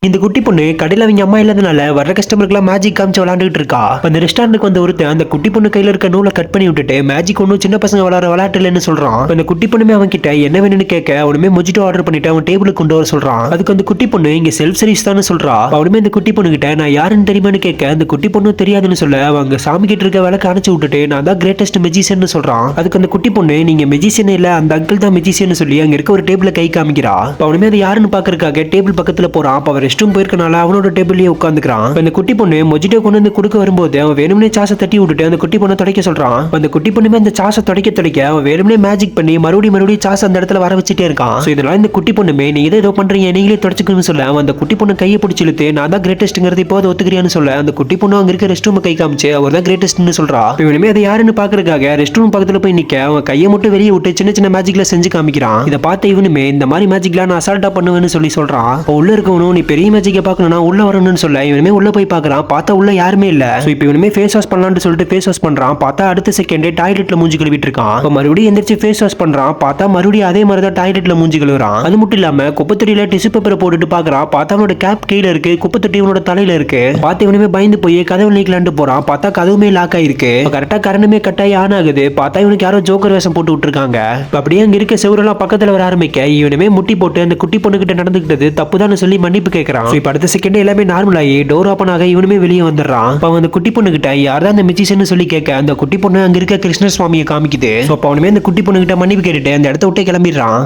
இந்த குட்டி பொண்ணு கடையில் அவங்க அம்மா இல்லாதனால வர கஸ்டமருக்குலாம் மேஜிக் காமிச்சு விளாண்டுட்டு இருக்கா. அந்த ரெஸ்டாரண்ட்டுக்கு வந்து ஒருத்தன் அந்த குட்டி பொண்ணு கையில இருக்க நூலை கட் பண்ணி விட்டுட்டு மேஜிக் ஒன்றும் சின்ன பசங்க விளாட விளையாட்டு இல்லைன்னு சொல்றான். அந்த குட்டி பொண்ணுமே அவன் கிட்ட என்ன வேணும்னு கேட்க அவனுமே மொஜிட்டோ ஆர்டர் பண்ணிட்டு அவன் டேபிளுக்கு கொண்டு வர சொல்றான். அதுக்கு அந்த குட்டி பொண்ணு இங்க செல்ஃப் சர்வீஸ் தான் சொல்றா. அவனுமே அந்த குட்டி பொண்ணு கிட்ட நான் யாருன்னு தெரியுமான்னு கேட்க அந்த குட்டி பொண்ணு தெரியாதுன்னு சொல்ல அவங்க சாமி கிட்ட இருக்க விளக்கு அணைச்சு விட்டுட்டு நான் தான் கிரேட்டஸ்ட் மெஜிஷியன் சொல்றான். அதுக்கு அந்த குட்டி பொண்ணு நீங்க மெஜிஷியன் இல்ல அந்த அங்கிள் தான் மெஜிஷியன் சொல்லி அங்க இருக்க ஒரு டேபிள கை காமிக்கிறா. அவனுமே அது யாருன்னு பாக்குறதுக்காக டேபிள் பக்கத்துல போறான். அவன் ரெஸ்ட் ரூம் போயிருக்கனால அவனோட டேபிள்லயே உட்காந்துக்கிறான். அந்த குட்டி பொண்ணு மொஜிட்டோ கொண்டு வந்து கொடுக்க வரும்போது அவன் வேணும்னே சாசை தட்டி விட்டுட்டு அந்த குட்டி பொண்ணை துடைக்க சொல்றான். அந்த குட்டி பொண்ணுமே அந்த சாசை துடைக்க அவன் வேணும்னே மேஜிக் பண்ணி மறுபடியும் சாசை அந்த இடத்துல வர வச்சுட்டே இருக்கான். இதனால இந்த குட்டி பொண்ணுமே நீ ஏதோ பண்றீங்க நீங்களே துடைச்சுக்கணும்னு சொல்ல அவன் அந்த குட்டி பொண்ணு கையை பிடிச்சி இழுத்து நான் தான் கிரேட்டஸ்ட்ங்கிறது இப்போ அதை ஒத்துக்கிறியான்னு சொல்ல அந்த குட்டி பொண்ணு அங்க இருக்க ரெஸ்ட் ரூம் கை காமிச்சு அவர் தான் கிரேட்டஸ்ட்னு சொல்றா. இவனுமே அதை யாருன்னு பாக்குறதுக்காக ரெஸ்ட் ரூம் பக்கத்துல போய் நிக்க அவன் கையை மட்டும் வெளியே விட்டு சின்ன சின்ன மேஜிக்ல செஞ்சு காமிக்கிறான். இதை பார்த்த இவனுமே இந்த மாதிரி மேஜிக்லாம் நான் அசால்ட்டா பண்ணுவேன்னு சொல்லி சொல்றான். உள்ள இருக்கவனும் நீ பெரிய மேஜிக்கை பார்க்கணும்னா உள்ள வரணும்னு சொல்ல இவனுமே உள்ள போய் பார்க்கறான். பார்த்தா உள்ள யாருமே இல்ல. இப்போ இவனுமே ஃபேஸ் வாஷ் பண்ணலாம்னு சொல்லிட்டு ஃபேஸ் வாஷ் பண்றான். பார்த்தா அடுத்த செகண்டே டாய்லெட்ல மூஞ்சி கழுவிட்டு இருக்கான். இப்போ மறுபடியும் எந்திரிச்சு ஃபேஸ் வாஷ் பண்றான். பார்த்தா மறுபடியும் அதே மாதிரி தான் டாய்லெட்ல மூஞ்சி கழுவுறான். அது மட்டும் இல்லாம குப்பத்தொட்டியில டிஷ்யூ பேப்பரை போட்டுட்டு பார்க்கறான். பார்த்தா அவனோட கேப் கீழே இருக்கு, குப்பத்தொட்டி இவனோட தலையில இருக்கு. பார்த்து இவனுமே பயந்து போய் கதவு நீக்கலான்னு போறான். பார்த்தா கதவுமே லாக் ஆயிருக்கு. கரெக்டா கரண்டுமே கட்டாயி ஆன் ஆகுது. பார்த்தா இவனுக்கு யாரோ ஜோக்கர் வேஷம் போட்டு விட்டுருக்காங்க. அப்படியே அங்க இருக்க செவரெல்லாம் பக்கத்துல வர ஆரம்பிக்க இவனுமே முட்டி போட்டு அந்த குட்டி பொண்ணு கிட்ட நடந்துக்கிட்டது தப்புதான் சொல்லி மன்னிப்பு கேட்கறான். இப்போ அடுத்த செகண்ட் எல்லாமே நார்மல் ஆகி டோர் ஓபன் ஆக இவனுமே வெளியே வந்துடுறான். அப்ப அந்த குட்டி பொண்ணு கிட்ட யார்தான் அந்த மெஜிஷியன் சொல்லி கேட்க அந்த குட்டி பொண்ணு அங்க இருக்க கிருஷ்ண சுவாமியை காமிக்குது. அப்ப அவனுமே அந்த குட்டி பொண்ணு கிட்ட மன்னிப்பு கேட்டுட்டு அந்த இடத்த விட்டே கிளம்பிடுறான்.